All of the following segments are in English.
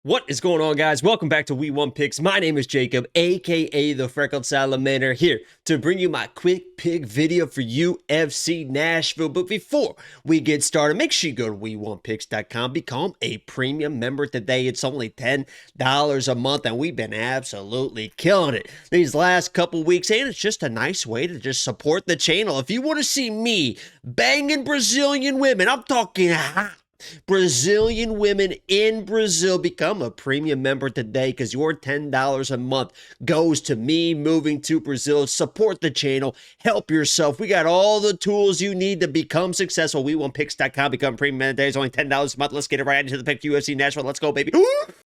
What is going on, guys? Welcome back to We Want Picks. My name is Jacob, aka the Freckled Salamander, here to bring you my quick pick video for UFC Nashville. But before we get started, make sure you go to WeWantPicks.com, become a premium member today. It's only $10 a month, and we've been absolutely killing it these last couple weeks. And it's just a nice way to just support the channel. If you want to see me banging Brazilian women, I'm talking hot Brazilian women in Brazil, become a premium member today because your $10 a month goes to me moving to Brazil. Support the channel, help yourself. We got all the tools you need to become successful. WeWantPicks.com, become premium member today. It's only $10 a month. Let's get it right into the pick. UFC Nashville. Let's go, baby.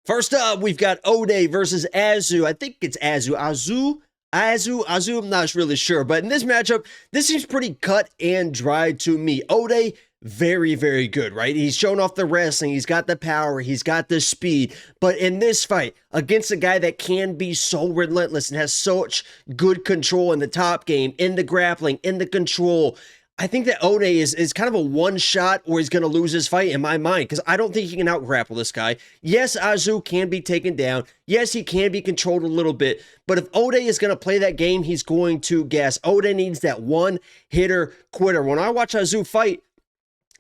First up, we've got Ode versus Asu. I think it's Asu. Asu, I'm not really sure. But in this matchup, this seems pretty cut and dry to me. Ode, very, very good, right? He's shown off the wrestling. He's got the power. He's got the speed. But in this fight, against a guy that can be so relentless and has such good control in the top game, in the grappling, in the control, I think that Ode is kind of a one shot or he's going to lose his fight in my mind, because I don't think he can out grapple this guy. Yes, Asu can be taken down. Yes, he can be controlled a little bit. But if Ode is going to play that game, he's going to gas. Ode needs that one hitter quitter. When I watch Asu fight,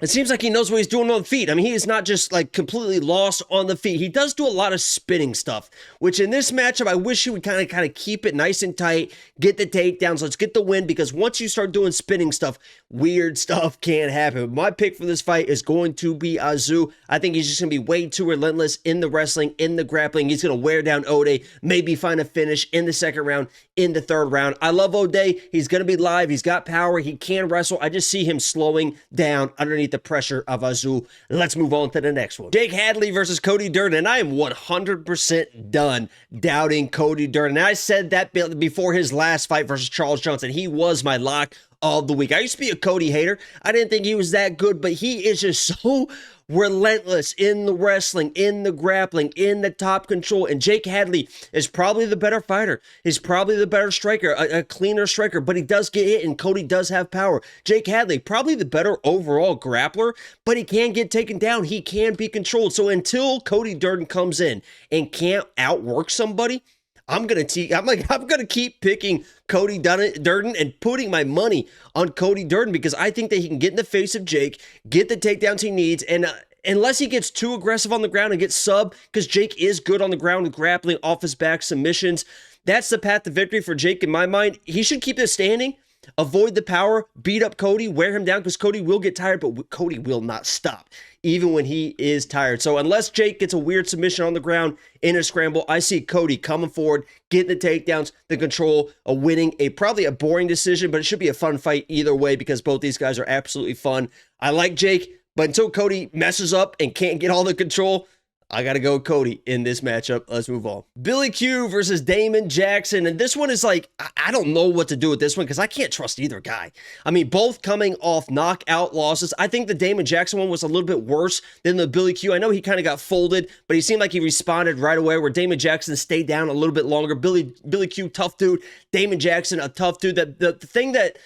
it seems like he knows what he's doing on the feet. I mean, he is not just like completely lost on the feet. He does do a lot of spinning stuff, which in this matchup, I wish he would kind of keep it nice and tight, get the takedowns, let's get the win, because once you start doing spinning stuff, weird stuff can happen. My pick for this fight is going to be Asu. I think he's just going to be way too relentless in the wrestling, in the grappling. He's going to wear down Ode, maybe find a finish in the second round, in the third round. I love Ode. He's going to be live. He's got power. He can wrestle. I just see him slowing down underneath the pressure of Asu. Let's move on to the next one. Jake Hadley versus Cody Durden, and I am 100% done doubting Cody Durden. And I said that before his last fight versus Charles Johnson. He was my lock of the week. I used to be a Cody hater. I didn't think he was that good, but he is just so relentless in the wrestling, in the grappling, in the top control. And Jake Hadley is probably the better fighter. He's probably the better striker, a cleaner striker, but he does get hit and Cody does have power. Jake Hadley, probably the better overall grappler, but he can get taken down. He can be controlled. So until Cody Durden comes in and can't outwork somebody, I'm gonna keep picking Cody Durden and putting my money on Cody Durden, because I think that he can get in the face of Jake, get the takedowns he needs, and unless he gets too aggressive on the ground and gets sub, because Jake is good on the ground with grappling, off his back, submissions. That's the path to victory for Jake in my mind. He should keep this standing, avoid the power, beat up Cody, wear him down, because Cody will get tired, but Cody will not stop, even when he is tired. So unless Jake gets a weird submission on the ground in a scramble, I see Cody coming forward, getting the takedowns, the control, winning probably a boring decision, but it should be a fun fight either way, because both these guys are absolutely fun. I like Jake, but until Cody messes up and can't get all the control, I got to go Cody in this matchup. Let's move on. Billy Q versus Damon Jackson. And this one is like, I don't know what to do with this one, because I can't trust either guy. I mean, both coming off knockout losses. I think the Damon Jackson one was a little bit worse than the Billy Q. I know he kind of got folded, but he seemed like he responded right away, where Damon Jackson stayed down a little bit longer. Billy Q, tough dude. Damon Jackson, a tough dude. The thing that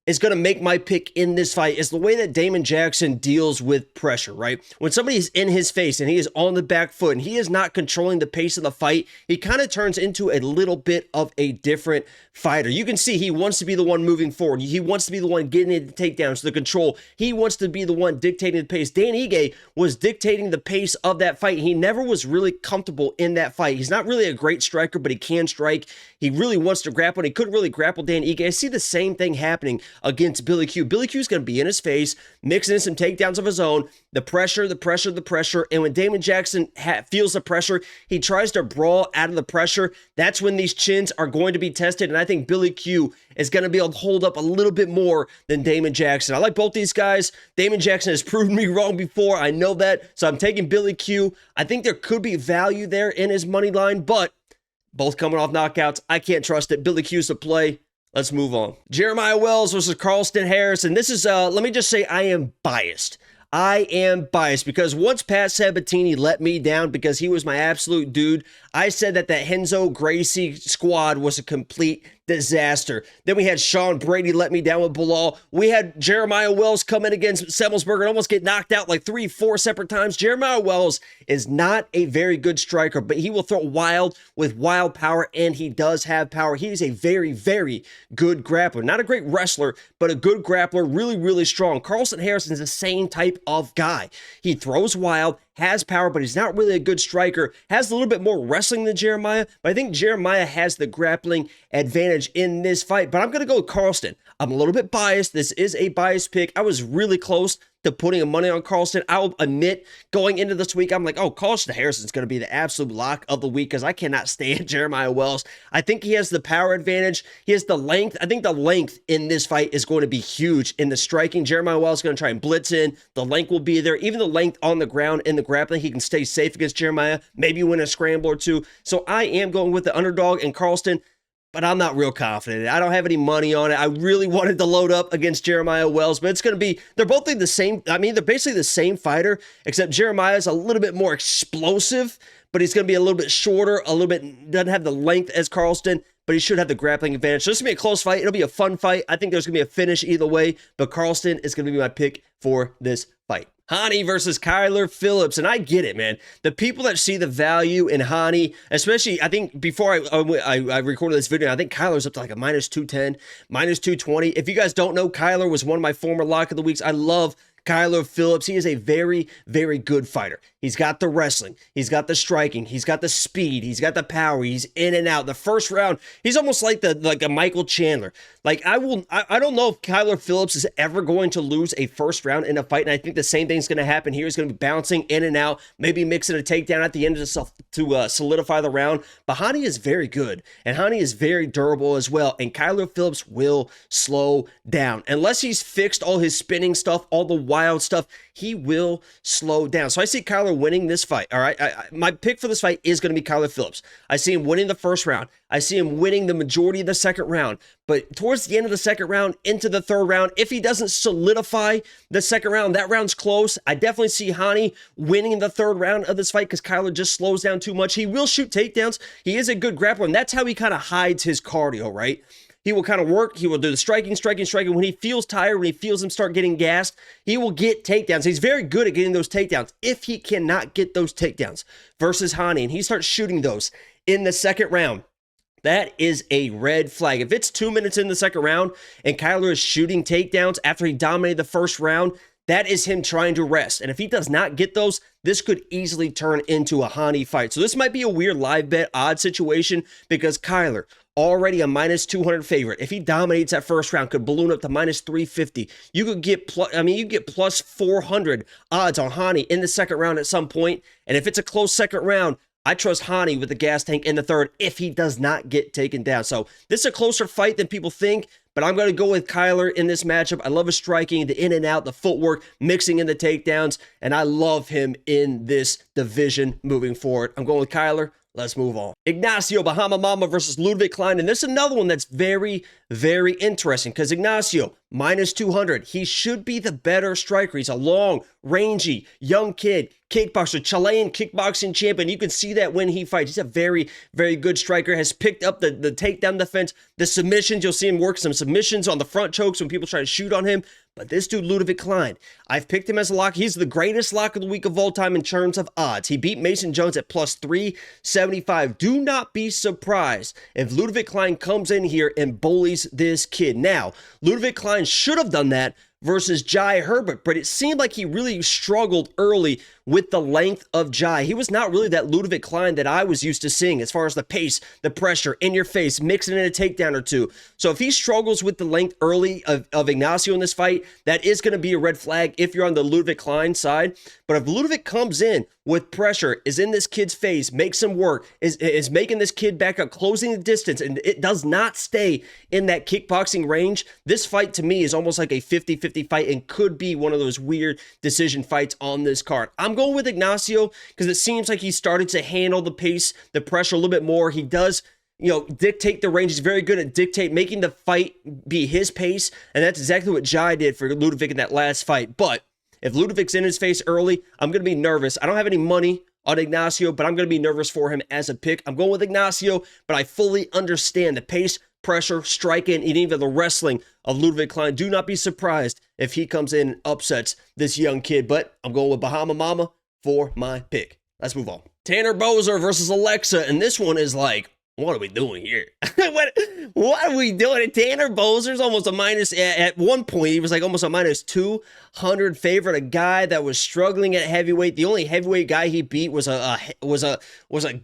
is going to make my pick in this fight is the way that Damon Jackson deals with pressure, right? When somebody is in his face and he is on the back foot and he is not controlling the pace of the fight, he kind of turns into a little bit of a different fighter. You can see he wants to be the one moving forward. He wants to be the one getting into takedowns, the control. He wants to be the one dictating the pace. Dan Ige was dictating the pace of that fight. He never was really comfortable in that fight. He's not really a great striker, but he can strike. He really wants to grapple, and he couldn't really grapple Dan Ige. I see the same thing happening against Billy Q. Billy Q is going to be in his face, mixing in some takedowns of his own, the pressure, and when Damon Jackson feels the pressure, he tries to brawl out of the pressure. That's when these chins are going to be tested, and I think Billy Q is going to be able to hold up a little bit more than Damon Jackson. I like both these guys. Damon Jackson has proven me wrong before. I know that, so I'm taking Billy Q. I think there could be value there in his money line, but both coming off knockouts, I can't trust it. Billy Q's the play. Let's move on. Jeremiah Wells versus Carlston Harrison. This is, let me just say, I am biased. I am biased because once Pat Sabatini let me down because he was my absolute dude, I said that Renzo Gracie squad was a complete disaster. Then we had Sean Brady let me down with Bilal. We had Jeremiah Wells come in against Semmelsberger and almost get knocked out like 3-4 separate times. Jeremiah Wells is not a very good striker, but he will throw wild with wild power, and he does have power. He is a very, very good grappler. Not a great wrestler, but a good grappler, really, really strong. Carlston Harrison is the same type of guy. He throws wild, has power, but he's not really a good striker. Has a little bit more wrestling than Jeremiah, but I think Jeremiah has the grappling advantage in this fight. But I'm going to go with Carlston. I'm a little bit biased. This is a biased pick. I was really close to putting money on Carlston. I'll admit, going into this week, I'm like, oh, Carlston Harrison's going to be the absolute lock of the week because I cannot stand Jeremiah Wells. I think he has the power advantage. He has the length. I think the length in this fight is going to be huge in the striking. Jeremiah Wells is going to try and blitz in. The length will be there. Even the length on the ground in the grappling, he can stay safe against Jeremiah, maybe win a scramble or two. So I am going with the underdog and Carlston, but I'm not real confident. I don't have any money on it. I really wanted to load up against Jeremiah Wells, but it's going to be, they're both the same. I mean, they're basically the same fighter, except Jeremiah is a little bit more explosive, but he's going to be a little bit shorter, a little bit, doesn't have the length as Carlston, but he should have the grappling advantage. So this is going to be a close fight. It'll be a fun fight. I think there's going to be a finish either way, but Carlston is going to be my pick for this fight. Hani versus Kyler Phillips, and I get it, man. The people that see the value in Hani, especially, I think before I recorded this video, I think Kyler's up to like a minus 210, minus 220. If you guys don't know, Kyler was one of my former lock of the weeks. I love Kyler Phillips. He is a very, very good fighter. He's got the wrestling. He's got the striking. He's got the speed. He's got the power. He's in and out. The first round, he's almost like a Michael Chandler. Like I don't know if Kyler Phillips is ever going to lose a first round in a fight, and I think the same thing's going to happen here. He's going to be bouncing in and out, maybe mixing a takedown at the end of the to solidify the round. But Hani is very good, and Hani is very durable as well, and Kyler Phillips will slow down. Unless he's fixed all his spinning stuff, all the wild stuff, he will slow down. So I see Kyler winning this fight, all right? My pick for this fight is going to be Kyler Phillips. I see him winning the first round. I see him winning the majority of the second round. But towards the end of the second round, into the third round, if he doesn't solidify the second round, that round's close. I definitely see Hani winning the third round of this fight because Kyler just slows down too much. He will shoot takedowns. He is a good grappler, and that's how he kind of hides his cardio, right? He will kind of work. He will do the striking. When he feels tired, when he feels him start getting gassed, he will get takedowns. He's very good at getting those takedowns. If he cannot get those takedowns versus Hani, and he starts shooting those in the second round, that is a red flag. If it's 2 minutes in the second round and Kyler is shooting takedowns after he dominated the first round, that is him trying to rest. And if he does not get those, this could easily turn into a Hani fight. So this might be a weird live bet odd situation because Kyler, already a minus 200 favorite. If he dominates that first round, could balloon up to minus 350. You could get plus 400 odds on Hani in the second round at some point. And if it's a close second round, I trust Hani with the gas tank in the third if he does not get taken down. So this is a closer fight than people think, but I'm going to go with Kyler in this matchup. I love his striking, the in and out, the footwork, mixing in the takedowns, and I love him in this division moving forward. I'm going with Kyler. Let's move on. Ignacio Bahamondes versus Ludovit Klein. And this is another one that's very, very interesting because Ignacio, minus 200. He should be the better striker. He's a long, rangy, young kid, kickboxer, Chilean kickboxing champion. You can see that when he fights. He's a very, very good striker. Has picked up the takedown defense, the submissions. You'll see him work some submissions on the front chokes when people try to shoot on him. But this dude, Ludovit Klein, I've picked him as a lock. He's the greatest lock of the week of all time in terms of odds. He beat Mason Jones at plus 375. Do not be surprised if Ludovit Klein comes in here and bullies this kid. Now, Ludovit Klein should have done that versus Jai Herbert, but it seemed like he really struggled early with the length of Jai. He was not really that Ludovit Klein that I was used to seeing as far as the pace, the pressure, in your face, mixing in a takedown or two. So if he struggles with the length early of Ignacio in this fight, that is going to be a red flag if you're on the Ludovit Klein side. But if Ludovit comes in with pressure, is in this kid's face, makes him work, is making this kid back up, closing the distance, and it does not stay in that kickboxing range, this fight to me is almost like a 50-50 fight and could be one of those weird decision fights on this card. I'm going with Ignacio because it seems like he started to handle the pace, the pressure a little bit more. He does, dictate the range. He's very good at making the fight be his pace, and that's exactly what Jai did for Ludovit in that last fight. But if Ludovit's in his face early, I'm going to be nervous. I don't have any money on Ignacio, but I'm going to be nervous for him as a pick. I'm going with Ignacio, but I fully understand the pace pressure, striking, and even the wrestling of Ludovit Klein. Do not be surprised if he comes in and upsets this young kid, but I'm going with Bahama Mama for my pick. Let's move on. Tanner Boser versus Aleksa, and this one is like, what are we doing here? what are we doing? Tanner Boser's almost a minus. At one point, he was like almost a minus 200 favorite. A guy that was struggling at heavyweight. The only heavyweight guy he beat was a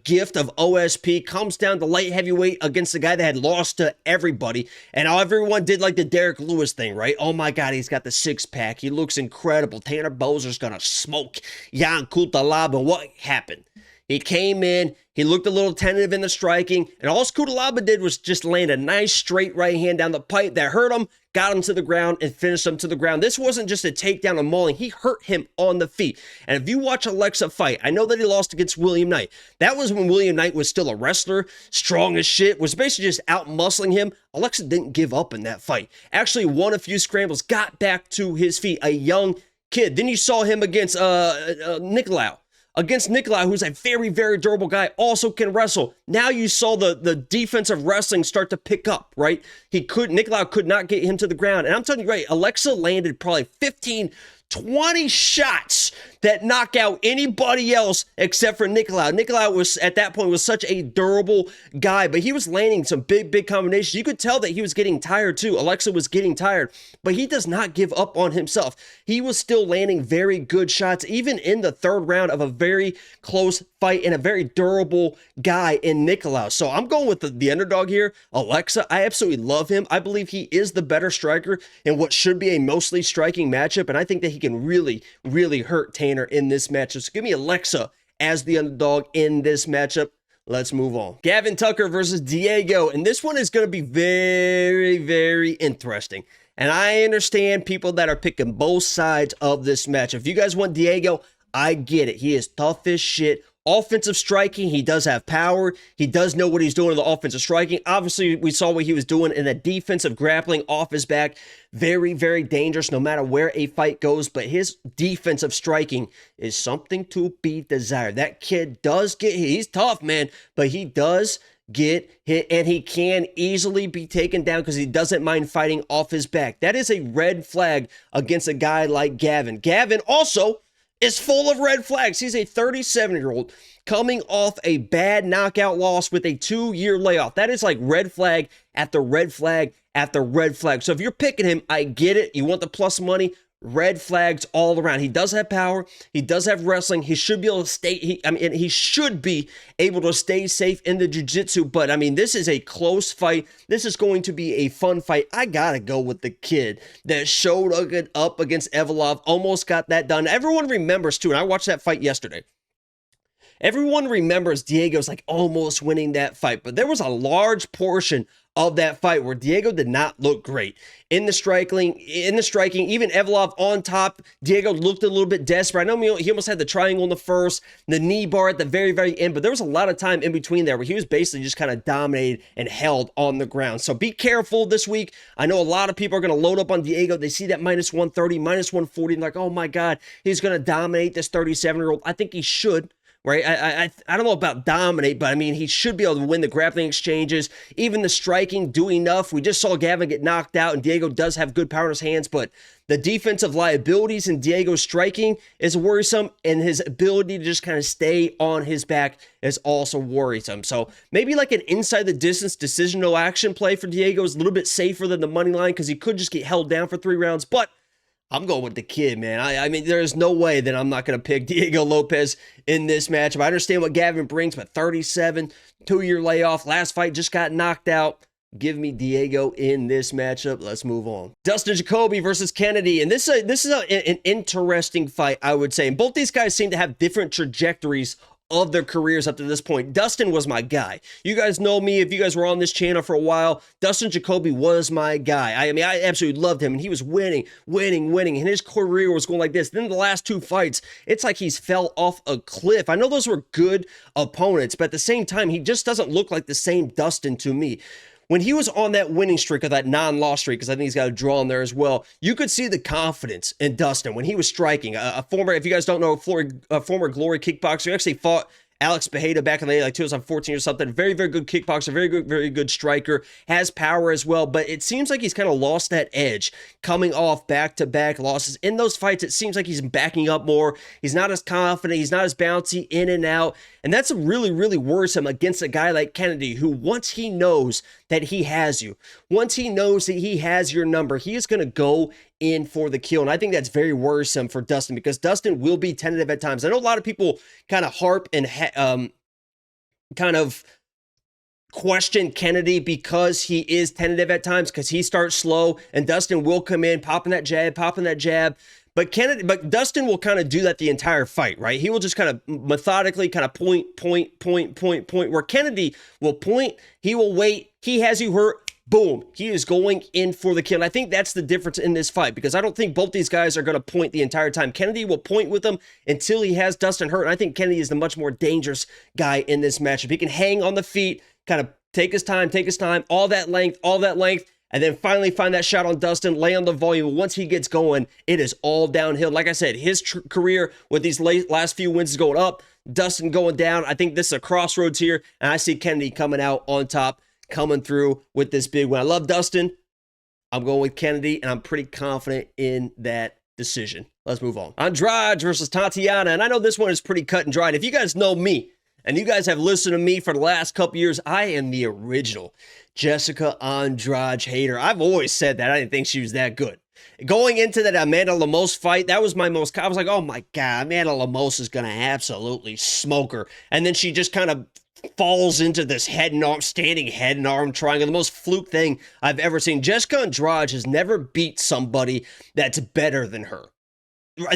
gift of OSP. Comes down to light heavyweight against a guy that had lost to everybody. And everyone did like the Derek Lewis thing, right? Oh my God, he's got the six-pack. He looks incredible. Tanner Boser's gonna smoke Jan Kutalaba. What happened? He came in, he looked a little tentative in the striking, and all Kutalaba did was just land a nice straight right hand down the pipe that hurt him, got him to the ground, and finished him to the ground. This wasn't just a takedown and mauling. He hurt him on the feet. And if you watch Aleksa fight, I know that he lost against William Knight. That was when William Knight was still a wrestler, strong as shit, was basically just out-muscling him. Aleksa didn't give up in that fight. Actually won a few scrambles, got back to his feet, a young kid. Then you saw him against Nicolau. Against Nicolau, who's a very, very durable guy, also can wrestle. Now you saw the defensive wrestling start to pick up, right? Nicolau could not get him to the ground. And I'm telling you, right, Aleksa landed probably 15, 20 shots that knock out anybody else except for Nicolau. Nicolau was, at that point, was such a durable guy, but he was landing some big combinations. You could tell that he was getting tired too. Aleksa was getting tired, but he does not give up on himself. He was still landing very good shots, even in the third round of a very close fight and a very durable guy in Nicolau. So I'm going with the underdog here, Aleksa. I absolutely love him. I believe he is the better striker in what should be a mostly striking matchup, and I think that he can really, really hurt Tanner in this matchup. So give me Aleksa as the underdog in this matchup. Let's move on. Gavin Tucker versus Diego, and this one is going to be very, very interesting. And I understand people that are picking both sides of this match. If you guys want Diego, I get it. He is tough as shit. Offensive striking, he does have power. He does know what he's doing in the offensive striking. Obviously, we saw what he was doing in the defensive grappling off his back. Very, very dangerous no matter where a fight goes, but his defensive striking is something to be desired. That kid does get hit. He's tough, man, but he does get hit, and he can easily be taken down because he doesn't mind fighting off his back. That is a red flag against a guy like Gavin. Gavin also is full of red flags. He's a 37-year-old coming off a bad knockout loss with a 2-year layoff. That is like red flag after red flag after red flag. So if you're picking him, I get it. You want the plus money. Red flags all around. He does have power. He does have wrestling. He should be able to stay. He should be able to stay safe in the jiu-jitsu. But I mean, this is a close fight. This is going to be a fun fight. I gotta go with the kid that showed up against Evolov. Almost got that done. Everyone remembers too, and I watched that fight yesterday. Everyone remembers Diego's like almost winning that fight, but there was a large portion of that fight where Diego did not look great in the striking. Even Evolov on top, Diego looked a little bit desperate. I know he almost had the triangle in the first, the knee bar at the very, very end, but there was a lot of time in between there where he was basically just kind of dominated and held on the ground. So be careful this week. I know a lot of people are going to load up on Diego. They see that minus 130, minus 140, and like, oh my God, he's going to dominate this 37-year-old. I think he should. Right? I don't know about dominate, but I mean, he should be able to win the grappling exchanges. Even the striking, do enough. We just saw Gavin get knocked out, and Diego does have good power in his hands, but the defensive liabilities in Diego's striking is worrisome, and his ability to just kind of stay on his back is also worrisome. So maybe like an inside the distance decision no action play for Diego is a little bit safer than the money line because he could just get held down for 3 rounds, but I'm going with the kid, man. I mean, there is no way that I'm not going to pick Diego Lopes in this matchup. I understand what Gavin brings, but 37, 2-year layoff, last fight just got knocked out. Give me Diego in this matchup. Let's move on. Dustin Jacoby versus Kennedy. And this is an interesting fight, I would say. And both these guys seem to have different trajectories of their careers up to this point. Dustin was my guy. You guys know me. If you guys were on this channel for a while, Dustin Jacoby was my guy. I mean, I absolutely loved him, and he was winning, and his career was going like this. Then the last 2 fights, it's like he's fell off a cliff. I know those were good opponents, but at the same time, he just doesn't look like the same Dustin to me. When he was on that winning streak or that non-loss streak, because I think he's got a draw in there as well, you could see the confidence in Dustin when he was striking. If you guys don't know, a former Glory kickboxer, he actually fought Alex Bejeda back in the day, like 2014 or something. Very, very good kickboxer, very good striker, has power as well, but it seems like he's kind of lost that edge coming off back-to-back losses. In those fights, it seems like he's backing up more. He's not as confident. He's not as bouncy in and out, and that's really, really worrisome against a guy like Kennedy, who once he knows that he has you, once he knows that he has your number, he is going to go in for the kill. And I think that's very worrisome for Dustin, because Dustin will be tentative at times. I know a lot of people kind of harp and kind of question Kennedy because he is tentative at times, because he starts slow and Dustin will come in popping that jab. But Dustin will kind of do that the entire fight, right? He will just kind of methodically kind of point, where Kennedy will point, he will wait, he has you hurt, boom, he is going in for the kill. And I think that's the difference in this fight, because I don't think both these guys are going to point the entire time. Kennedy will point with them until he has Dustin hurt, and I think Kennedy is the much more dangerous guy in this matchup. He can hang on the feet, kind of take his time, all that length, and then finally find that shot on Dustin, lay on the volume. Once he gets going, it is all downhill. Like I said, his career with these last few wins is going up, Dustin going down. I think this is a crossroads here, and I see Kennedy coming out on top, coming through with this big win. I love Dustin. I'm going with Kennedy, and I'm pretty confident in that decision. Let's move on. Andrade versus Tatiana, and I know this one is pretty cut and dried. If you guys know me, and you guys have listened to me for the last couple years, I am the original Jessica Andrade hater. I've always said that. I didn't think she was that good. Going into that Amanda Lemos fight, that was my most, I was like, oh my God, Amanda Lemos is going to absolutely smoke her. And then she just kind of falls into this standing head and arm triangle, the most fluke thing I've ever seen. Jessica Andrade has never beat somebody that's better than her.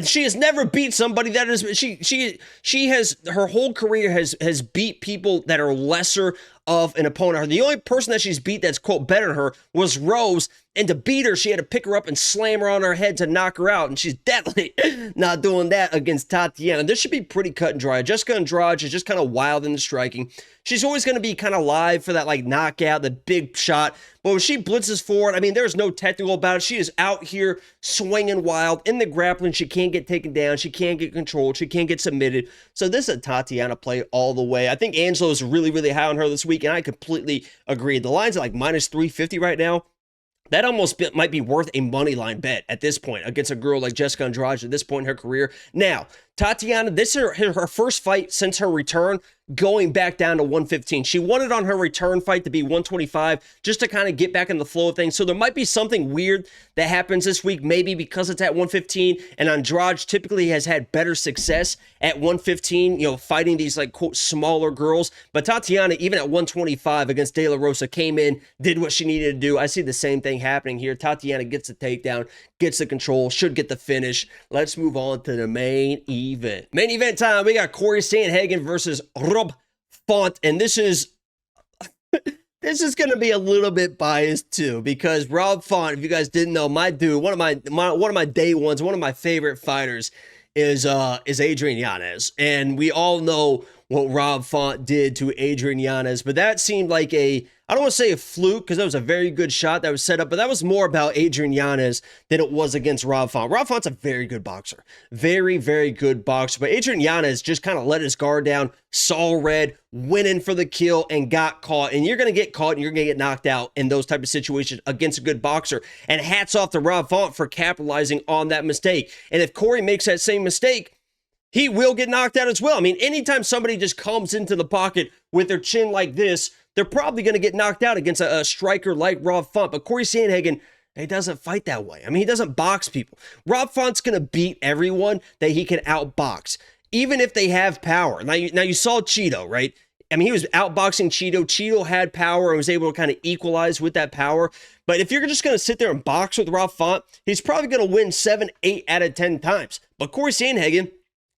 She has never beat somebody that is, she has, her whole career has beat people that are lesser of an opponent. The only person that she's beat that's, quote, better than her was Rose, and to beat her, she had to pick her up and slam her on her head to knock her out, and she's definitely not doing that against Tatiana. This should be pretty cut and dry. Jessica Andrade is just kind of wild in the striking. She's always going to be kind of live for that, like, knockout, the big shot, but when she blitzes forward, I mean, there's no technical about it. She is out here swinging wild in the grappling. She can't get taken down. She can't get controlled. She can't get submitted. So this is a Tatiana play all the way. I think Angelo is really, really high on her this week, and I completely agree. The line's at like minus 350 right now. That almost might be worth a money line bet at this point against a girl like Jessica Andrade at this point in her career. Now, Tatiana, this is her first fight since her return, going back down to 115. She wanted on her return fight to be 125 just to kind of get back in the flow of things. So there might be something weird that happens this week, maybe because it's at 115, and Andrade typically has had better success at 115, you know, fighting these, like, quote, smaller girls. But Tatiana, even at 125 against De La Rosa, came in, did what she needed to do. I see the same thing happening here. Tatiana gets the takedown, gets the control, should get the finish. Let's move on to the main event. Main event time, we got Cory Sandhagen versus Rob Font, and this is going to be a little bit biased too, because Rob Font, if you guys didn't know, my dude, one of my day ones, one of my favorite fighters is Adrian Yanez, and we all know what Rob Font did to Adrian Yanez, but that seemed like I don't want to say a fluke, because that was a very good shot that was set up, but that was more about Adrian Yanez than it was against Rob Font. Rob Font's a very good boxer. Very, very good boxer. But Adrian Yanez just kind of let his guard down, saw red, went in for the kill, and got caught. And you're going to get caught, and you're going to get knocked out in those type of situations against a good boxer. And hats off to Rob Font for capitalizing on that mistake. And if Cory makes that same mistake, he will get knocked out as well. I mean, anytime somebody just comes into the pocket with their chin like this, they're probably going to get knocked out against a striker like Rob Font. But Cory Sandhagen, he doesn't fight that way. I mean, he doesn't box people. Rob Font's going to beat everyone that he can outbox, even if they have power. Now you saw Cheeto, right? I mean, he was outboxing Cheeto. Cheeto had power and was able to kind of equalize with that power. But if you're just going to sit there and box with Rob Font, he's probably going to win 7, 8 out of 10 times. But Cory Sandhagen,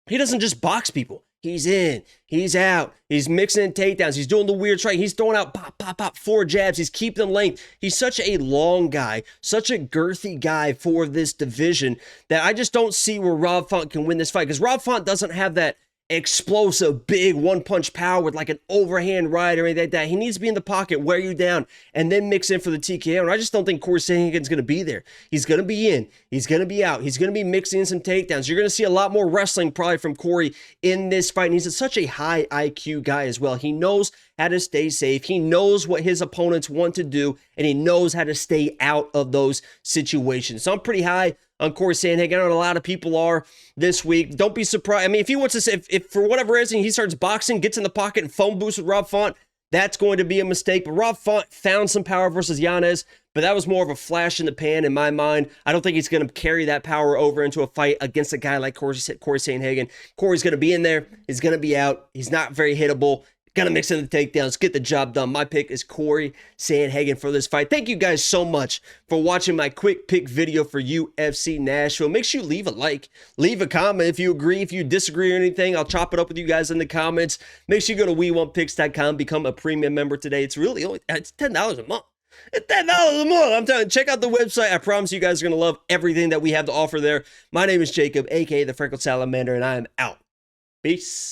he doesn't just box people. He's in, he's out, he's mixing in takedowns, he's doing the weird strike, he's throwing out pop, 4 jabs, he's keeping them length. He's such a long guy, such a girthy guy for this division that I just don't see where Rob Font can win this fight, because Rob Font doesn't have that explosive, big one-punch power with like an overhand right or anything like that. He needs to be in the pocket, wear you down, and then mix in for the TKO. And I just don't think Cory Sandhagen's going to be there. He's going to be in. He's going to be out. He's going to be mixing in some takedowns. You're going to see a lot more wrestling probably from Cory in this fight. And he's such a high IQ guy as well. He knows how to stay safe. He knows what his opponents want to do, and he knows how to stay out of those situations. So I'm pretty high on Cory Sandhagen. I know a lot of people are this week. Don't be surprised. I mean, if he wants to, if for whatever reason he starts boxing, gets in the pocket and phone boosts with Rob Font, that's going to be a mistake. But Rob Font found some power versus Yanez, but that was more of a flash in the pan in my mind. I don't think he's going to carry that power over into a fight against a guy like Cory Sandhagen. Cory's going to be in there. He's going to be out. He's not very hittable. Got to mix in the takedowns, get the job done. My pick is Cory Sandhagen for this fight. Thank you guys so much for watching my quick pick video for UFC Nashville. Make sure you leave a like, leave a comment if you agree, if you disagree or anything. I'll chop it up with you guys in the comments. Make sure you go to we1picks.com, become a premium member today. It's really only, it's $10 a month. It's $10 a month. I'm telling you, check out the website. I promise you guys are going to love everything that we have to offer there. My name is Jacob, aka the Freckled Salamander, and I am out. Peace.